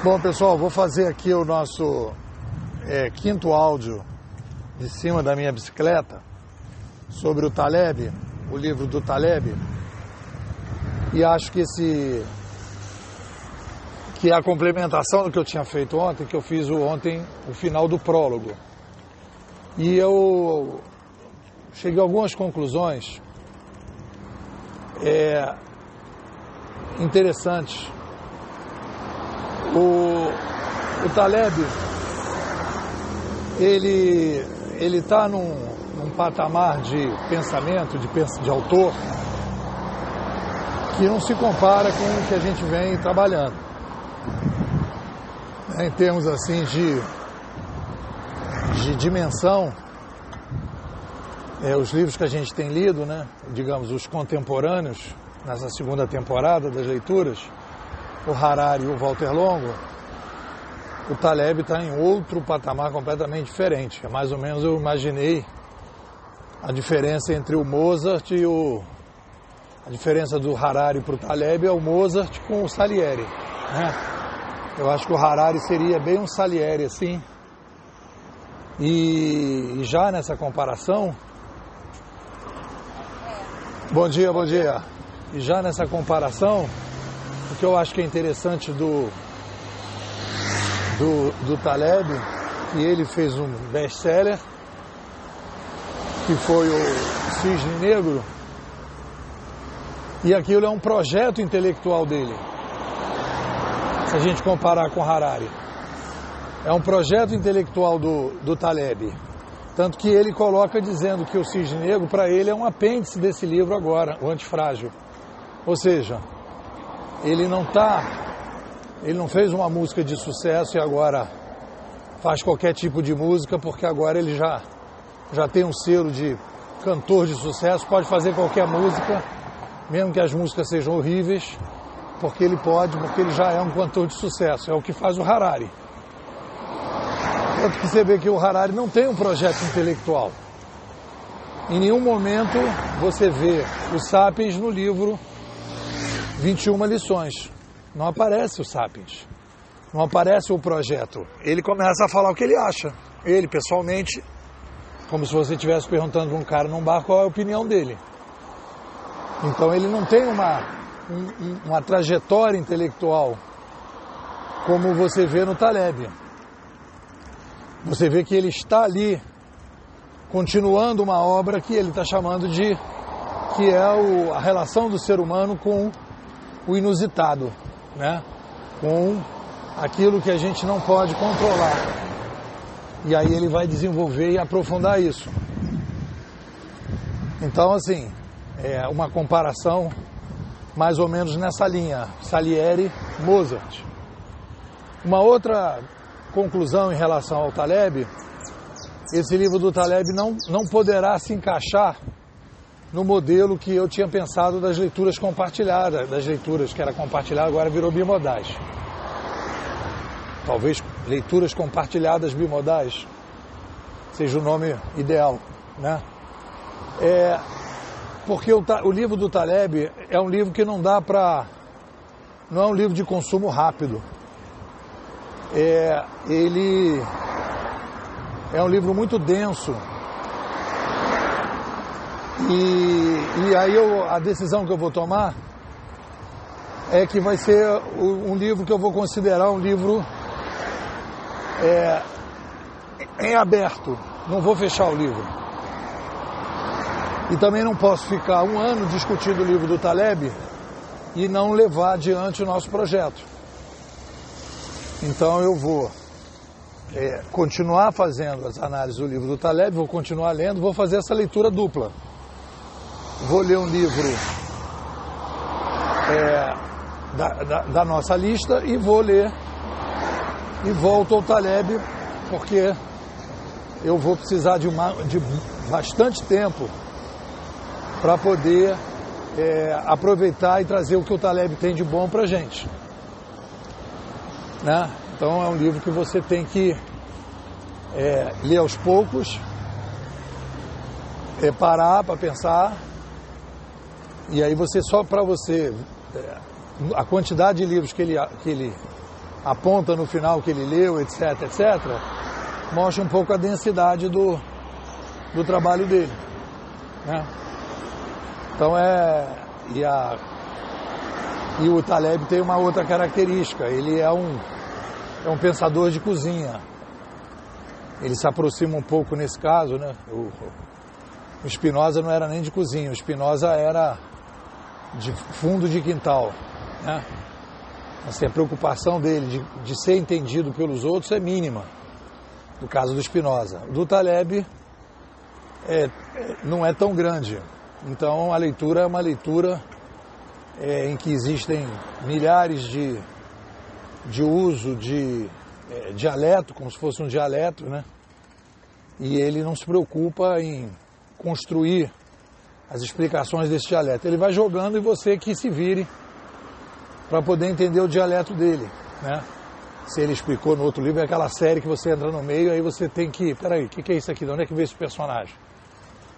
Bom, pessoal, vou fazer aqui o nosso quinto áudio de cima da minha bicicleta sobre o Taleb, o livro do Taleb, e acho que é a complementação do que eu tinha feito ontem, que eu fiz ontem o final do prólogo. E eu cheguei a algumas conclusões interessantes. O Taleb, ele está num patamar de pensamento, de autor, que não se compara com o que a gente vem trabalhando. Em termos assim de dimensão, os livros que a gente tem lido, né, digamos, os contemporâneos, nessa segunda temporada das leituras, o Harari e o Walter Longo, o Taleb está em outro patamar completamente diferente. Mais ou menos eu imaginei a diferença entre o Mozart e a diferença do Harari para o Taleb é o Mozart com o Salieri, né? Eu acho que o Harari seria bem um Salieri assim. E já nessa comparação... Bom dia, bom dia. E já nessa comparação, o que eu acho que é interessante do Taleb, que ele fez um best-seller, que foi o Cisne Negro, e aquilo é um projeto intelectual dele, se a gente comparar com Harari. É um projeto intelectual do Taleb, tanto que ele coloca dizendo que o Cisne Negro, para ele, é um apêndice desse livro agora, o Antifrágil. Ou seja, ele não fez uma música de sucesso e agora faz qualquer tipo de música, porque agora ele já tem um selo de cantor de sucesso, pode fazer qualquer música, mesmo que as músicas sejam horríveis, porque ele já é um cantor de sucesso. É o que faz o Harari. Tanto que você vê que o Harari não tem um projeto intelectual. Em nenhum momento você vê o Sapiens no livro 21 lições. Não aparece o Sapiens. Não aparece o projeto. Ele começa a falar o que ele acha. Ele, pessoalmente, como se você estivesse perguntando para um cara num bar qual é a opinião dele. Então ele não tem uma trajetória intelectual como você vê no Taleb. Você vê que ele está ali continuando uma obra que ele está chamando que é a relação do ser humano com o inusitado, né? Com aquilo que a gente não pode controlar. E aí ele vai desenvolver e aprofundar isso. Então, assim, é uma comparação mais ou menos nessa linha, Salieri, Mozart. Uma outra conclusão em relação ao Taleb: esse livro do Taleb não poderá se encaixar no modelo que eu tinha pensado das leituras compartilhadas, das leituras que era compartilhada, agora virou bimodais. Talvez leituras compartilhadas bimodais seja o nome ideal, né? Porque o livro do Taleb é um livro que não é um livro de consumo rápido. Ele é um livro muito denso. E aí a decisão que eu vou tomar é que vai ser um livro que eu vou considerar um livro em aberto. Não vou fechar o livro. E também não posso ficar um ano discutindo o livro do Taleb e não levar adiante o nosso projeto. Então eu vou continuar fazendo as análises do livro do Taleb, vou continuar lendo, vou fazer essa leitura dupla. Vou ler um livro da nossa lista e vou ler e volto ao Taleb, porque eu vou precisar de bastante tempo para poder aproveitar e trazer o que o Taleb tem de bom para a gente, né? Então é um livro que você tem que ler aos poucos, parar para pensar, e aí só para você, a quantidade de livros que ele aponta no final que ele leu, etc, etc, mostra um pouco a densidade do trabalho dele, né? Então e o Taleb tem uma outra característica, ele é um pensador de cozinha. Ele se aproxima um pouco nesse caso, né? O Spinoza não era nem de cozinha, o Spinoza era de fundo de quintal, né? Assim, a preocupação dele de ser entendido pelos outros é mínima, no caso do Spinoza. O do Taleb não é tão grande. Então a leitura é uma leitura em que existem milhares de uso de dialeto, como se fosse um dialeto, né? E ele não se preocupa em construir as explicações desse dialeto. Ele vai jogando e você que se vire para poder entender o dialeto dele, né? Se ele explicou no outro livro, é aquela série que você entra no meio, aí você tem que... Peraí, o que é isso aqui? De onde é que veio esse personagem?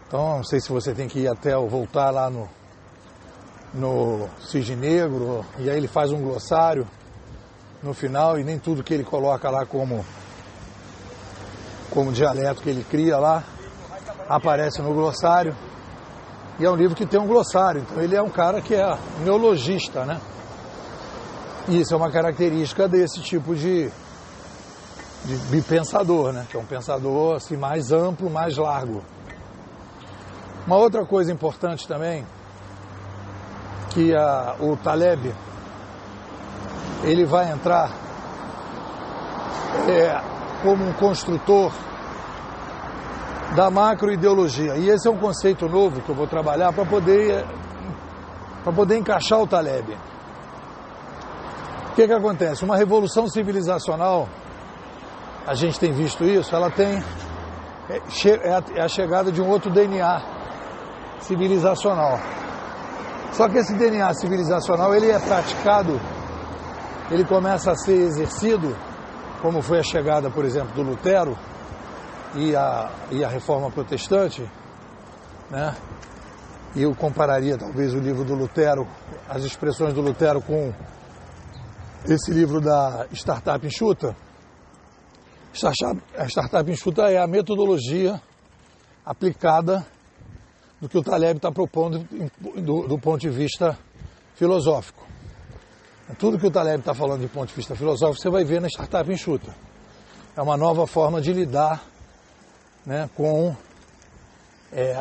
Então, não sei se você tem que ir até voltar lá no Cisne Negro, e aí ele faz um glossário no final, e nem tudo que ele coloca lá como dialeto que ele cria lá aparece no glossário. E é um livro que tem um glossário, então ele é um cara que é neologista, né? E isso é uma característica desse tipo de pensador, né? Que é um pensador assim, mais amplo, mais largo. Uma outra coisa importante também, que o Taleb, ele vai entrar como um construtor da macroideologia. E esse é um conceito novo que eu vou trabalhar para poder encaixar o Taleb. O que acontece? Uma revolução civilizacional, a gente tem visto isso, ela tem a chegada de um outro DNA civilizacional. Só que esse DNA civilizacional, ele é praticado, ele começa a ser exercido, como foi a chegada, por exemplo, do Lutero e a Reforma Protestante, né? E eu compararia talvez o livro do Lutero, as expressões do Lutero com esse livro da Startup Enxuta. A Startup Enxuta é a metodologia aplicada do que o Taleb está propondo do ponto de vista filosófico. Tudo que o Taleb está falando de ponto de vista filosófico, você vai ver na Startup Enxuta. É uma nova forma de lidar, né, com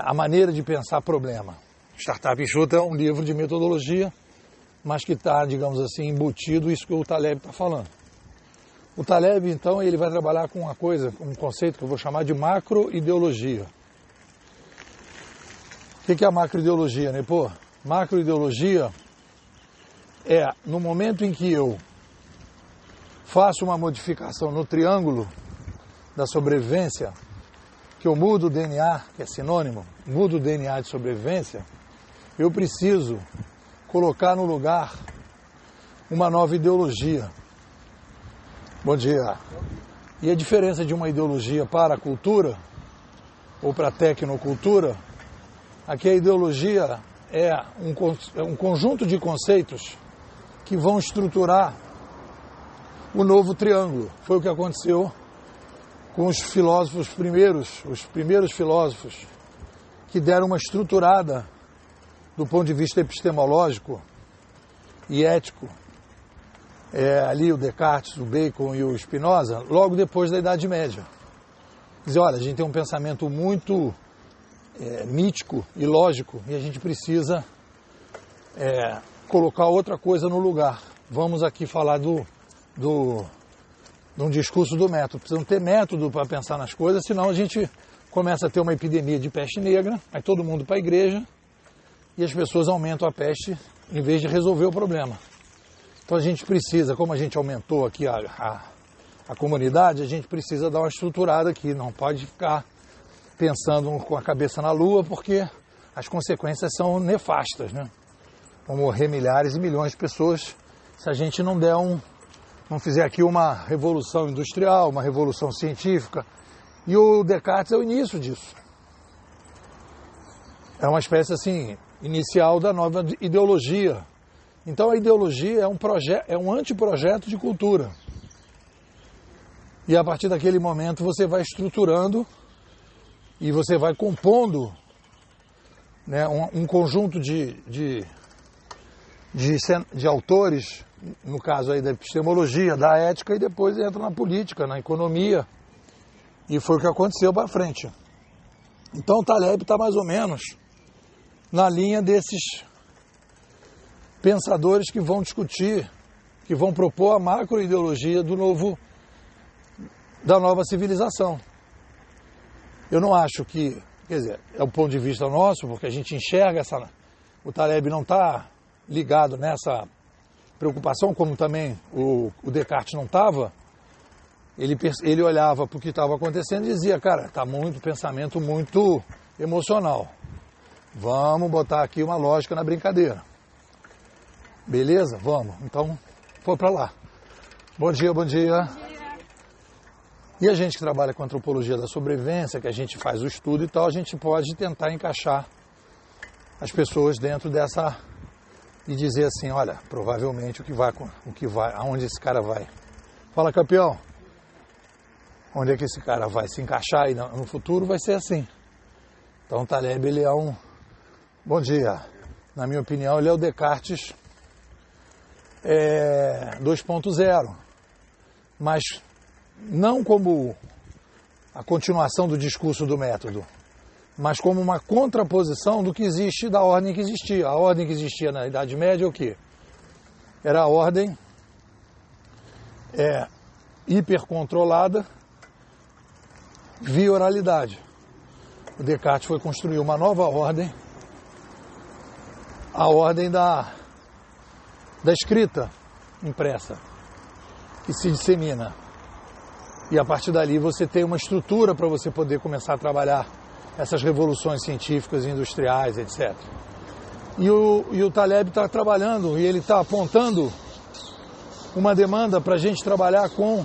a maneira de pensar problema. Startup Enxuta é um livro de metodologia, mas que está, digamos assim, embutido isso que o Taleb está falando. O Taleb, então, ele vai trabalhar com uma coisa, um conceito que eu vou chamar de macroideologia. O que é a macroideologia, né? Pô, macroideologia é no momento em que eu faço uma modificação no triângulo da sobrevivência, que eu mudo o DNA, que é sinônimo, mudo o DNA de sobrevivência, eu preciso colocar no lugar uma nova ideologia. Bom dia. E a diferença de uma ideologia para a cultura, ou para a tecnocultura, aqui a ideologia é um conjunto de conceitos que vão estruturar o novo triângulo. Foi o que aconteceu com os filósofos os primeiros filósofos que deram uma estruturada do ponto de vista epistemológico e ético, ali o Descartes, o Bacon e o Spinoza, logo depois da Idade Média. Dizer, olha, a gente tem um pensamento muito mítico e lógico e a gente precisa colocar outra coisa no lugar. Vamos aqui falar de um discurso do método. Precisamos ter método para pensar nas coisas, senão a gente começa a ter uma epidemia de peste negra, vai todo mundo para a igreja e as pessoas aumentam a peste em vez de resolver o problema. Então a gente precisa, como a gente aumentou aqui a comunidade, a gente precisa dar uma estruturada aqui, não pode ficar pensando com a cabeça na lua, porque as consequências são nefastas, né? Vão morrer milhares e milhões de pessoas se a gente não fizer aqui uma revolução industrial, uma revolução científica. E o Descartes é o início disso. É uma espécie assim, inicial da nova ideologia. Então a ideologia é um anteprojeto de cultura. E a partir daquele momento você vai estruturando e você vai compondo, né, um conjunto de autores, no caso aí da epistemologia, da ética, e depois entra na política, na economia. E foi o que aconteceu para frente. Então o Taleb está mais ou menos na linha desses pensadores que vão discutir, que vão propor a macroideologia da nova civilização. Eu não acho que, quer dizer, é um ponto de vista nosso, porque a gente enxerga o Taleb não está ligado nessa preocupação, como também o Descartes não estava. Ele olhava para o que estava acontecendo e dizia, cara, está pensamento muito emocional. Vamos botar aqui uma lógica na brincadeira. Beleza? Vamos. Então, foi para lá. Bom dia, bom dia. E a gente que trabalha com antropologia da sobrevivência, que a gente faz o estudo e tal, a gente pode tentar encaixar as pessoas dentro dessa e dizer assim, olha, provavelmente aonde esse cara vai. Fala, campeão. Onde é que esse cara vai se encaixar aí no futuro vai ser assim. Então, Taleb, ele é bom dia. Na minha opinião, ele é o Descartes 2.0. Mas não como a continuação do discurso do método, mas como uma contraposição do que existe, da ordem que existia. A ordem que existia na Idade Média é o quê? Era a ordem hipercontrolada via oralidade. O Descartes foi construir uma nova ordem, a ordem da escrita impressa, que se dissemina. E a partir dali você tem uma estrutura para você poder começar a trabalhar essas revoluções científicas e industriais, etc. E o Taleb está trabalhando, e ele está apontando uma demanda para a gente trabalhar com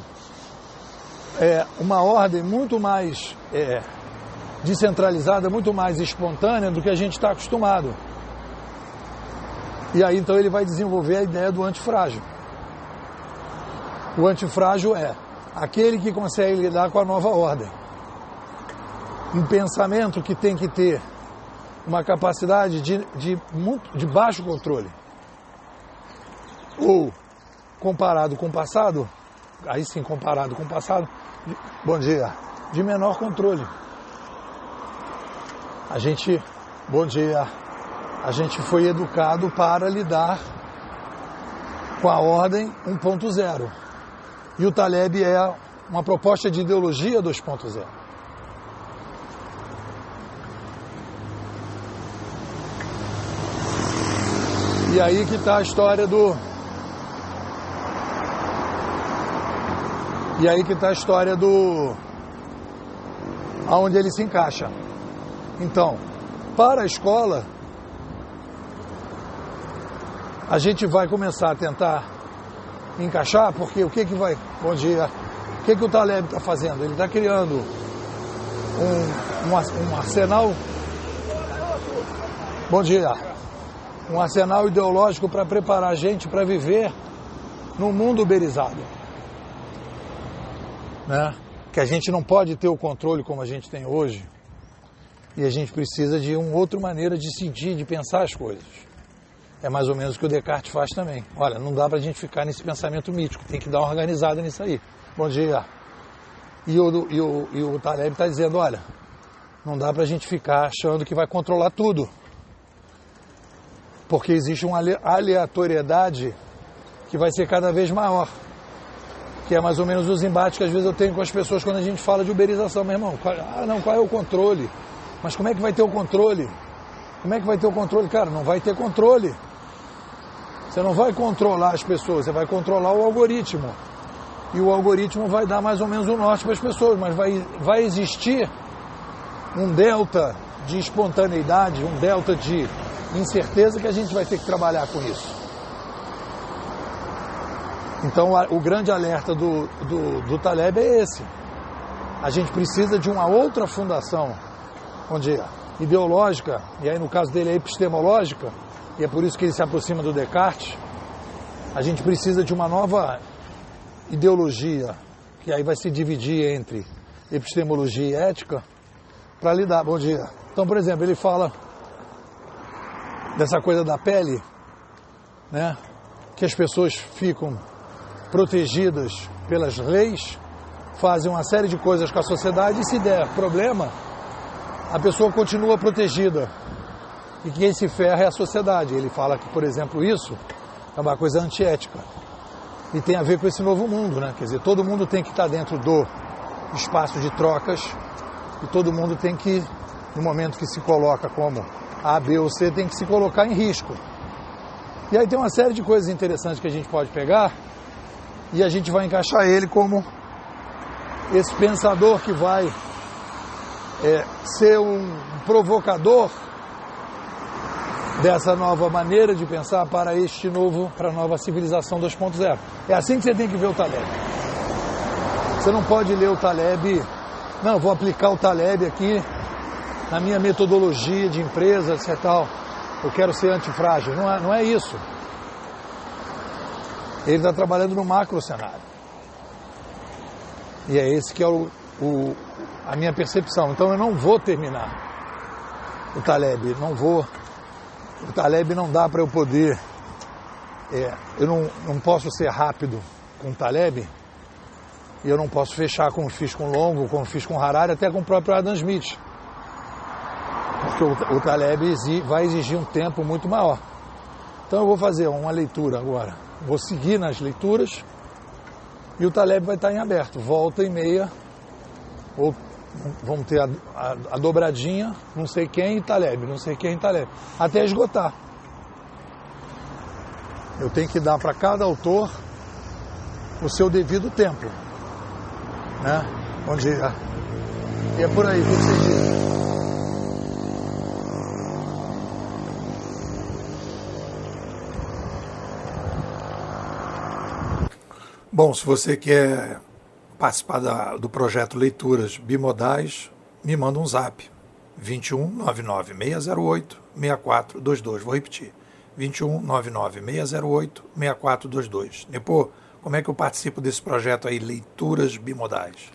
uma ordem muito mais descentralizada, muito mais espontânea do que a gente está acostumado. E aí então ele vai desenvolver a ideia do antifrágil. O antifrágil é aquele que consegue lidar com a nova ordem. Um pensamento que tem que ter uma capacidade de baixo controle. Ou, comparado com o passado, aí sim, comparado com o passado, bom dia, de menor controle. Bom dia, a gente foi educado para lidar com a ordem 1.0. E o Taleb é uma proposta de ideologia 2.0. E aí que está a história aonde ele se encaixa. Então, para a escola, a gente vai começar a tentar encaixar, porque o que vai... Bom dia. O que o Taleb está fazendo? Ele está criando um arsenal... Bom dia. Um arsenal ideológico para preparar a gente para viver num mundo uberizado. Né? Que a gente não pode ter o controle como a gente tem hoje, e a gente precisa de uma outra maneira de sentir, de pensar as coisas. É mais ou menos o que o Descartes faz também. Olha, não dá para a gente ficar nesse pensamento mítico, tem que dar uma organizada nisso aí. Bom dia. E o Taleb está dizendo, olha, não dá para a gente ficar achando que vai controlar tudo. Porque existe uma aleatoriedade que vai ser cada vez maior. Que é mais ou menos os embates que às vezes eu tenho com as pessoas quando a gente fala de uberização. Meu irmão, qual é o controle? Mas como é que vai ter o controle? Como é que vai ter o controle? Cara, não vai ter controle. Você não vai controlar as pessoas, você vai controlar o algoritmo. E o algoritmo vai dar mais ou menos o norte para as pessoas, mas vai existir um delta de espontaneidade, um delta de incerteza que a gente vai ter que trabalhar com isso. Então o grande alerta do Taleb é esse. A gente precisa de uma outra fundação, onde ideológica, e aí no caso dele é epistemológica, e é por isso que ele se aproxima do Descartes. A gente precisa de uma nova ideologia que aí vai se dividir entre epistemologia e ética, para lidar. Bom dia. Então, por exemplo, ele fala dessa coisa da pele, né? Que as pessoas ficam protegidas pelas leis, fazem uma série de coisas com a sociedade e se der problema, a pessoa continua protegida. E quem se ferra é a sociedade. Ele fala que, por exemplo, isso é uma coisa antiética. E tem a ver com esse novo mundo, né? Quer dizer, todo mundo tem que estar dentro do espaço de trocas e todo mundo tem que, no momento que se coloca como A, B ou C, tem que se colocar em risco. E aí tem uma série de coisas interessantes que a gente pode pegar e a gente vai encaixar ele como esse pensador que vai ser um provocador dessa nova maneira de pensar para a nova civilização 2.0. É assim que você tem que ver o Taleb. Você não pode ler o Taleb, não, vou aplicar o Taleb aqui na minha metodologia de empresa, etc. Tal. Eu quero ser antifrágil. Não é isso. Ele está trabalhando no macro cenário. E é esse que é a minha percepção. Então eu não vou terminar o Taleb, o Taleb não dá para eu poder, eu não posso ser rápido com o Taleb, e eu não posso fechar como fiz com Longo, como fiz com Harari, até com o próprio Adam Smith. Porque o Taleb vai exigir um tempo muito maior. Então eu vou fazer uma leitura agora, vou seguir nas leituras, e o Taleb vai estar em aberto, volta e meia, ou vamos ter a dobradinha, não sei quem e Taleb, não sei quem e Taleb, até esgotar. Eu tenho que dar para cada autor o seu devido tempo, né? Bom dia. E é por aí, o que você diz? Bom, se você quer participar do projeto Leituras Bimodais, me manda um zap, 21 99 608 6422. Vou repetir, 21 99 608 6422. Nepô, como é que eu participo desse projeto aí, Leituras Bimodais?